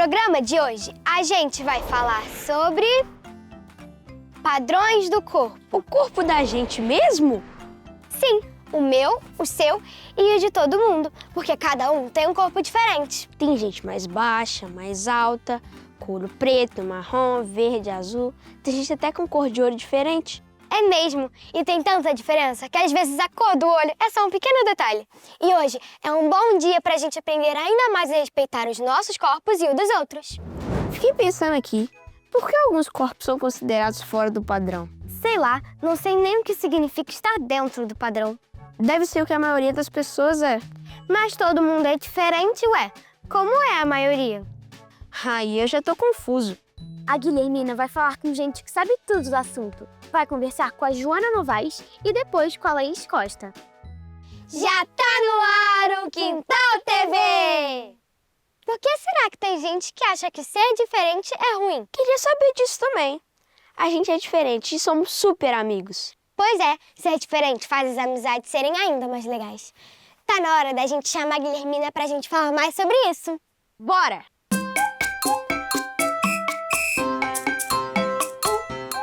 programa de hoje, a gente vai falar sobre padrões do corpo. O corpo da gente mesmo? Sim, o meu, o seu e o de todo mundo, porque cada um tem um corpo diferente. Tem gente mais baixa, mais alta, couro preto, marrom, verde, azul. Tem gente até com cor de olho diferente. É mesmo, e tem tanta diferença que às vezes a cor do olho é só um pequeno detalhe. E hoje é um bom dia pra gente aprender ainda mais a respeitar os nossos corpos e o dos outros. Fiquei pensando aqui, por que alguns corpos são considerados fora do padrão? Sei lá, não sei nem o que significa estar dentro do padrão. Deve ser o que a maioria das pessoas é. Mas todo mundo é diferente, ué. Como é a maioria? Aí eu já tô confuso. A Guilhermina vai falar com gente que sabe tudo do assunto. Vai conversar com a Joana Novaes e depois com a Laís Costa. Já tá no ar o Quintal TV! Por que será que tem gente que acha que ser diferente é ruim? Queria saber disso também. A gente é diferente e somos super amigos. Pois é, ser diferente faz as amizades serem ainda mais legais. Tá na hora da gente chamar a Guilhermina pra gente falar mais sobre isso. Bora!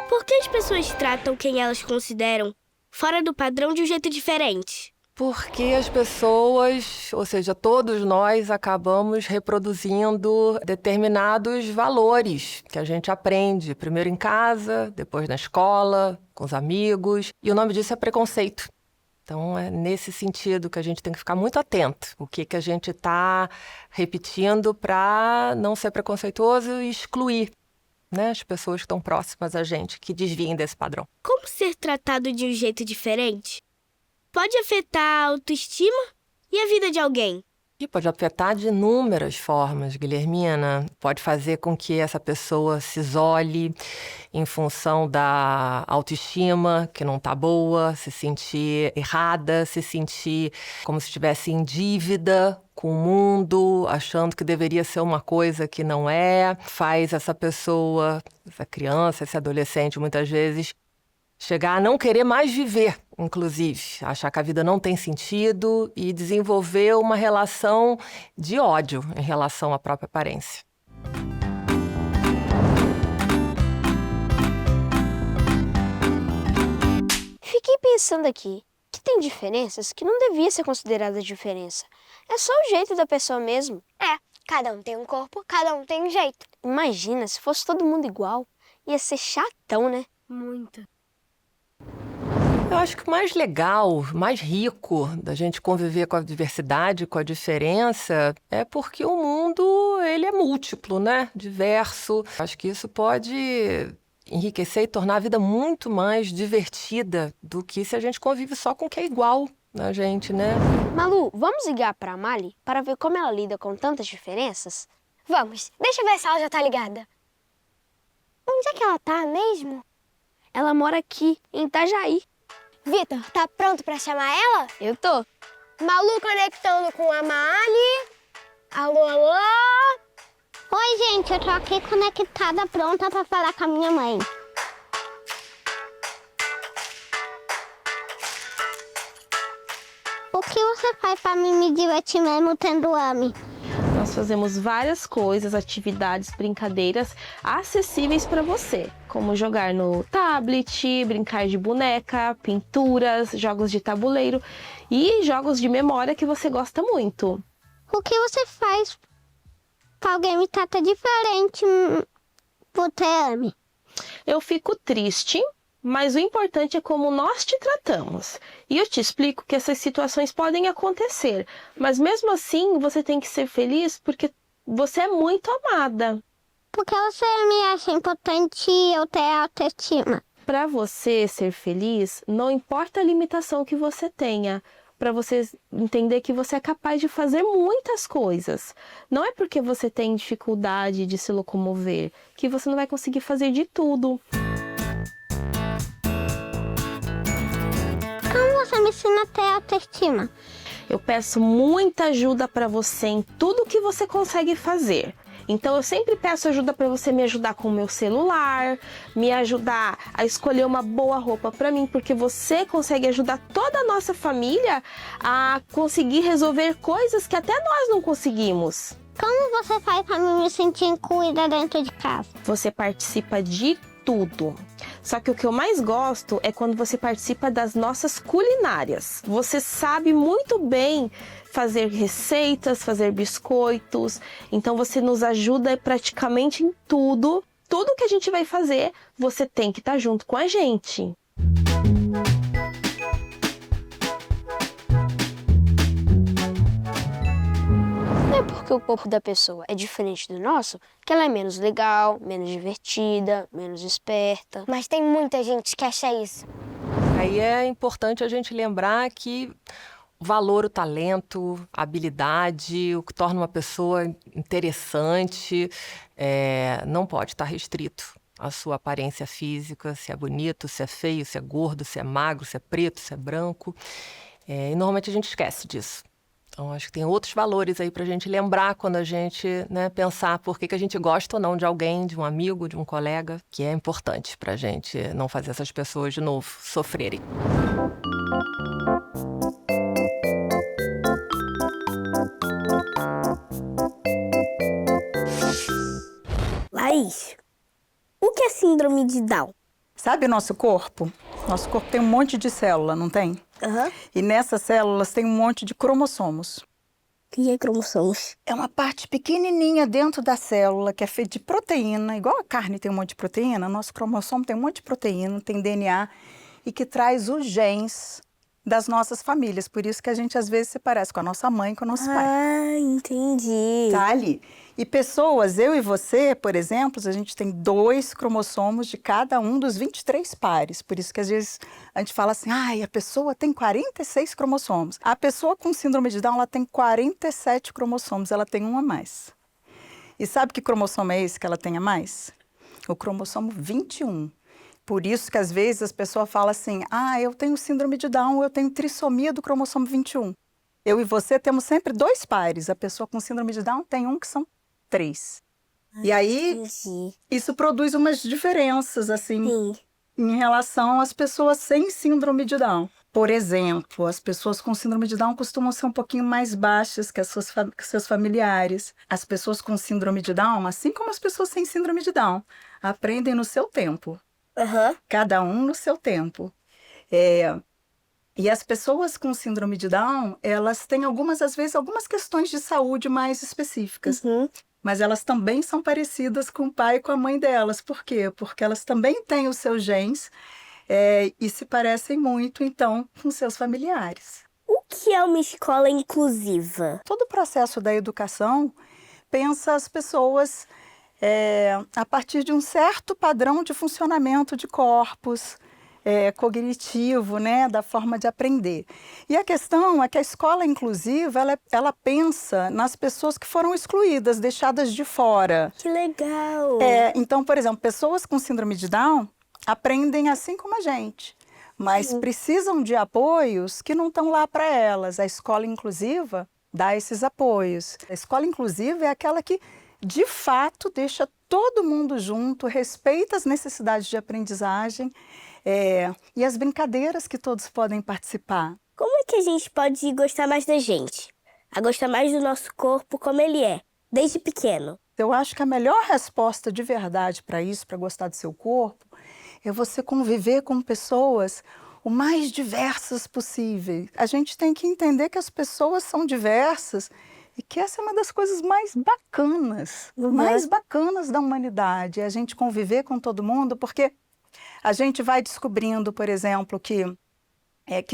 Por que as pessoas tratam quem elas consideram fora do padrão de um jeito diferente? Porque as pessoas, ou seja, todos nós acabamos reproduzindo determinados valores que a gente aprende, primeiro em casa, depois na escola, com os amigos, e o nome disso é preconceito. Então, é nesse sentido que a gente tem que ficar muito atento. O que a gente está repetindo para não ser preconceituoso e excluir, né, as pessoas que estão próximas a gente, que desviem desse padrão. Como ser tratado de um jeito diferente pode afetar a autoestima e a vida de alguém? E pode afetar de inúmeras formas, Guilhermina. Pode fazer com que essa pessoa se isole em função da autoestima, que não está boa, se sentir errada, se sentir como se estivesse em dívida com o mundo, achando que deveria ser uma coisa que não é. Faz essa pessoa, essa criança, esse adolescente, muitas vezes, chegar a não querer mais viver, inclusive. Achar que a vida não tem sentido e desenvolver uma relação de ódio em relação à própria aparência. Fiquei pensando aqui que tem diferenças que não devia ser considerada diferença. É só o jeito da pessoa mesmo. É, cada um tem um corpo, cada um tem um jeito. Imagina, se fosse todo mundo igual, ia ser chatão, né? Muito. Eu acho que o mais legal, mais rico da gente conviver com a diversidade, com a diferença, é porque o mundo, ele é múltiplo, né? Diverso. Acho que isso pode enriquecer e tornar a vida muito mais divertida do que se a gente convive só com o que é igual na gente, né? Malu, vamos ligar pra Mali para ver como ela lida com tantas diferenças? Vamos, deixa eu ver se ela já tá ligada. Onde é que ela tá mesmo? Ela mora aqui, em Itajaí. Vitor, tá pronto pra chamar ela? Eu tô. Malu conectando com a Mali. Alô, alô? Oi, gente, eu tô aqui conectada, pronta pra falar com a minha mãe. O que você faz pra mim me divertir mesmo tendo AME? Nós fazemos várias coisas, atividades, brincadeiras acessíveis para você, como jogar no tablet, brincar de boneca, pinturas, jogos de tabuleiro e jogos de memória que você gosta muito. O que você faz pra alguém me tratar diferente por ter AME? Eu fico triste, mas o importante é como nós te tratamos. E eu te explico que essas situações podem acontecer, mas mesmo assim você tem que ser feliz porque você é muito amada. Porque você me acha importante e eu ter autoestima. Para você ser feliz, não importa a limitação que você tenha, para você entender que você é capaz de fazer muitas coisas. Não é porque você tem dificuldade de se locomover que você não vai conseguir fazer de tudo. Como você me ensina a ter autoestima? Eu peço muita ajuda para você em tudo que você consegue fazer. Então eu sempre peço ajuda para você me ajudar com o meu celular, me ajudar a escolher uma boa roupa para mim, porque você consegue ajudar toda a nossa família a conseguir resolver coisas que até nós não conseguimos. Como você faz pra me sentir incluída dentro de casa? Você participa de tudo. Só que o que eu mais gosto é quando você participa das nossas culinárias. Você sabe muito bem fazer receitas, fazer biscoitos. Então você nos ajuda praticamente em tudo. Tudo que a gente vai fazer, você tem que estar junto com a gente. Não é porque o corpo da pessoa é diferente do nosso que ela é menos legal, menos divertida, menos esperta. Mas tem muita gente que acha isso. Aí é importante a gente lembrar que o valor, o talento, a habilidade, o que torna uma pessoa interessante, não pode estar restrito à sua aparência física, se é bonito, se é feio, se é gordo, se é magro, se é preto, se é branco. E normalmente a gente esquece disso. Então, acho que tem outros valores aí para a gente lembrar quando a gente, né, pensar por que a gente gosta ou não de alguém, de um amigo, de um colega, que é importante para a gente não fazer essas pessoas de novo sofrerem. Laís, o que é síndrome de Down? Sabe o nosso corpo? Nosso corpo tem um monte de célula, não tem? E nessas células tem um monte de cromossomos. O que é cromossomos? É uma parte pequenininha dentro da célula que é feita de proteína. Igual a carne tem um monte de proteína, nosso cromossomo tem um monte de proteína, tem DNA e que traz os genes das nossas famílias. Por isso que a gente às vezes se parece com a nossa mãe e com o nosso pai. Ah, entendi. Tá ali. E pessoas, eu e você, por exemplo, a gente tem 2 cromossomos de cada um dos 23 pares. Por isso que às vezes a gente fala assim, a pessoa tem 46 cromossomos. A pessoa com síndrome de Down, ela tem 47 cromossomos, ela tem um a mais. E sabe que cromossomo é esse que ela tem a mais? O cromossomo 21. Por isso que às vezes as pessoas falam assim, eu tenho síndrome de Down, eu tenho trissomia do cromossomo 21. Eu e você temos sempre 2 pares. A pessoa com síndrome de Down tem um que são 3. E aí, Entendi. isso produz umas diferenças, assim, Sim. em relação às pessoas sem síndrome de Down. Por exemplo, as pessoas com síndrome de Down costumam ser um pouquinho mais baixas que que seus familiares. As pessoas com síndrome de Down, assim como as pessoas sem síndrome de Down, aprendem no seu tempo. Cada um no seu tempo. E as pessoas com síndrome de Down, elas têm às vezes, algumas questões de saúde mais específicas. Mas elas também são parecidas com o pai e com a mãe delas. Por quê? Porque elas também têm os seus genes e se parecem muito, então, com seus familiares. O que é uma escola inclusiva? Todo o processo da educação pensa as pessoas a partir de um certo padrão de funcionamento de corpos, cognitivo, né, da forma de aprender. E a questão é que a escola inclusiva, ela pensa nas pessoas que foram excluídas, deixadas de fora. Que legal! Então, por exemplo, pessoas com síndrome de Down aprendem assim como a gente, mas precisam de apoios que não estão lá para elas. A escola inclusiva dá esses apoios. A escola inclusiva é aquela que, de fato, deixa todo mundo junto, respeita as necessidades de aprendizagem, e as brincadeiras que todos podem participar. Como é que a gente pode gostar mais da gente? A gostar mais do nosso corpo como ele é, desde pequeno? Eu acho que a melhor resposta de verdade para isso, para gostar do seu corpo, é você conviver com pessoas o mais diversas possível. A gente tem que entender que as pessoas são diversas e que essa é uma das coisas mais bacanas da humanidade, é a gente conviver com todo mundo, porque a gente vai descobrindo, por exemplo, que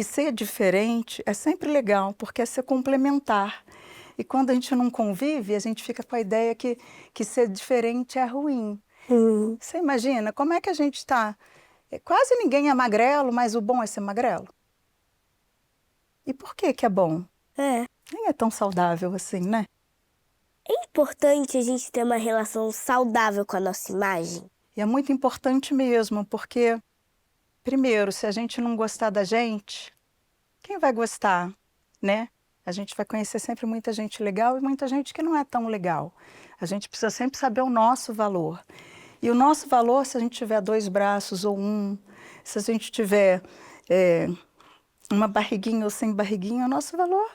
ser diferente é sempre legal, porque é ser complementar. E quando a gente não convive, a gente fica com a ideia que ser diferente é ruim. Você imagina como é que a gente está? Quase ninguém é magrelo, mas o bom é ser magrelo. E por que é bom? Nem é tão saudável assim, né? É importante a gente ter uma relação saudável com a nossa imagem? E é muito importante mesmo, porque, primeiro, se a gente não gostar da gente, quem vai gostar, né? A gente vai conhecer sempre muita gente legal e muita gente que não é tão legal. A gente precisa sempre saber o nosso valor. E o nosso valor, se a gente tiver 2 braços ou um, se a gente tiver uma barriguinha ou sem barriguinha, o nosso valor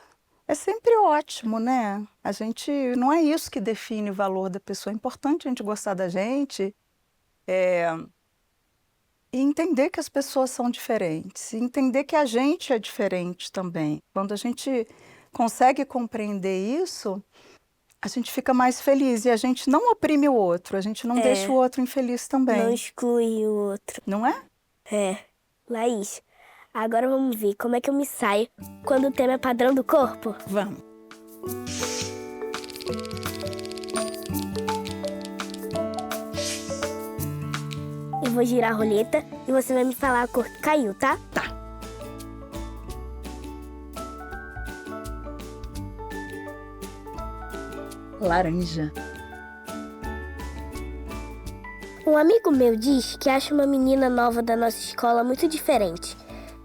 é sempre ótimo, né? A gente, não é isso que define o valor da pessoa. É importante a gente gostar da gente, e entender que as pessoas são diferentes, e entender que a gente é diferente também. Quando a gente consegue compreender isso, a gente fica mais feliz e a gente não oprime o outro, a gente não deixa o outro infeliz também. Não exclui o outro. Não é? Laís, agora vamos ver como é que eu me saio quando o tema é padrão do corpo. Vamos. Eu vou girar a roleta e você vai me falar a cor que caiu, tá? Tá. Laranja. Um amigo meu diz que acha uma menina nova da nossa escola muito diferente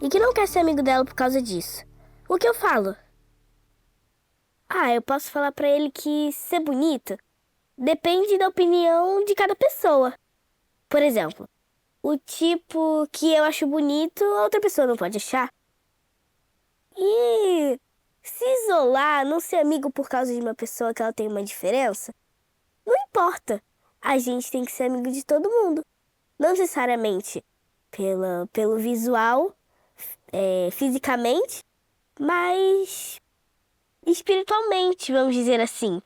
e que não quer ser amigo dela por causa disso. O que eu falo? Eu posso falar pra ele que ser bonito depende da opinião de cada pessoa. Por exemplo, o tipo que eu acho bonito, a outra pessoa não pode achar. E se isolar, não ser amigo por causa de uma pessoa que ela tem uma diferença, não importa. A gente tem que ser amigo de todo mundo. Não necessariamente pelo visual, fisicamente, mas espiritualmente, vamos dizer assim.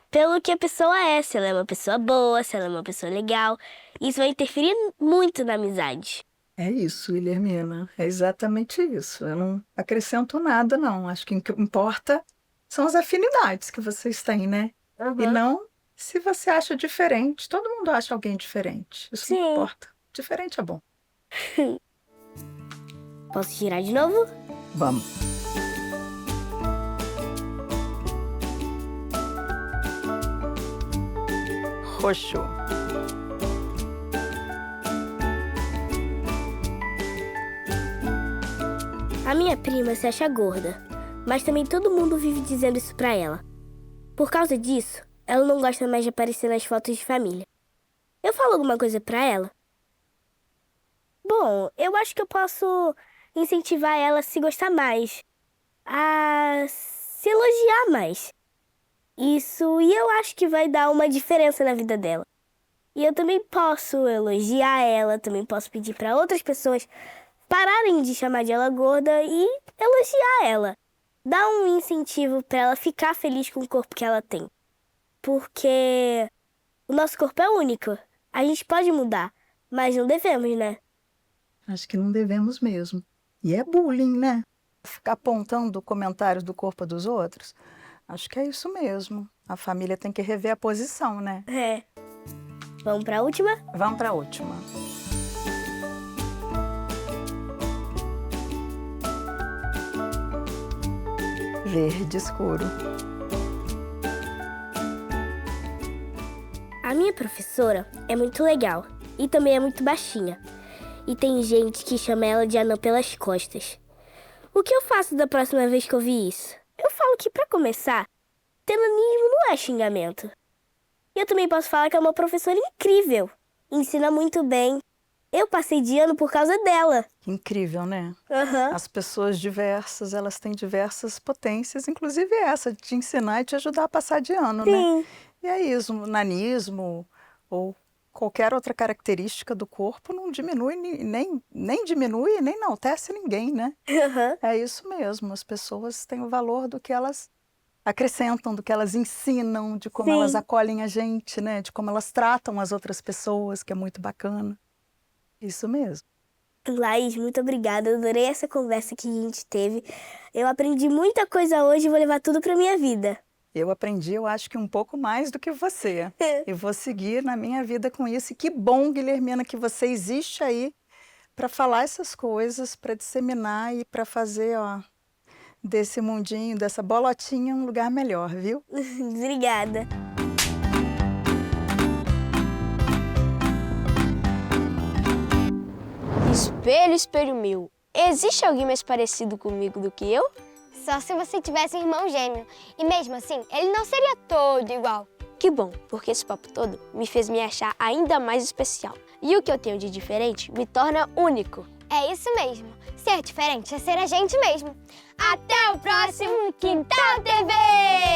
Pelo que a pessoa é, se ela é uma pessoa boa, se ela é uma pessoa legal. Isso vai interferir muito na amizade. É isso, Guilhermina. É exatamente isso. Eu não acrescento nada, não. Acho que o que importa são as afinidades que vocês têm, né? E não se você acha diferente. Todo mundo acha alguém diferente. Isso não importa. Diferente é bom. Posso girar de novo? Vamos. Roxo. A minha prima se acha gorda, mas também todo mundo vive dizendo isso pra ela. Por causa disso, ela não gosta mais de aparecer nas fotos de família. Eu falo alguma coisa pra ela? Bom, eu acho que eu posso incentivar ela a se gostar mais, a se elogiar mais. Isso, e eu acho que vai dar uma diferença na vida dela. E eu também posso elogiar ela, também posso pedir pra outras pessoas pararem de chamar de ela gorda e elogiar ela. Dar um incentivo pra ela ficar feliz com o corpo que ela tem. Porque o nosso corpo é único. A gente pode mudar, mas não devemos, né? Acho que não devemos mesmo. E é bullying, né? Ficar apontando comentários do corpo dos outros. Acho que é isso mesmo. A família tem que rever a posição, né? Vamos pra última? Vamos pra última. Verde escuro. A minha professora é muito legal e também é muito baixinha. E tem gente que chama ela de anã pelas costas. O que eu faço da próxima vez que eu vi isso? Eu falo que, pra começar, ter nanismo não é xingamento. E eu também posso falar que é uma professora incrível. Ensina muito bem. Eu passei de ano por causa dela. Incrível, né? As pessoas diversas, elas têm diversas potências, inclusive essa, de te ensinar e te ajudar a passar de ano, né? E é isso, o nanismo ou qualquer outra característica do corpo não diminui, nem diminui, nem enaltece ninguém, né? É isso mesmo, as pessoas têm o valor do que elas acrescentam, do que elas ensinam, de como elas acolhem a gente, né? De como elas tratam as outras pessoas, que é muito bacana. Isso mesmo. Laís, muito obrigada. Eu adorei essa conversa que a gente teve. Eu aprendi muita coisa hoje e vou levar tudo pra minha vida. Eu aprendi, eu acho que um pouco mais do que você. E vou seguir na minha vida com isso. E que bom, Guilhermina, que você existe aí para falar essas coisas, para disseminar e para fazer, desse mundinho, dessa bolotinha, um lugar melhor, viu? Obrigada. Espelho, espelho meu, existe alguém mais parecido comigo do que eu? Só se você tivesse um irmão gêmeo. E mesmo assim, ele não seria todo igual. Que bom, porque esse papo todo me fez me achar ainda mais especial. E o que eu tenho de diferente me torna único. É isso mesmo. Ser diferente é ser a gente mesmo. Até o próximo Quintal TV!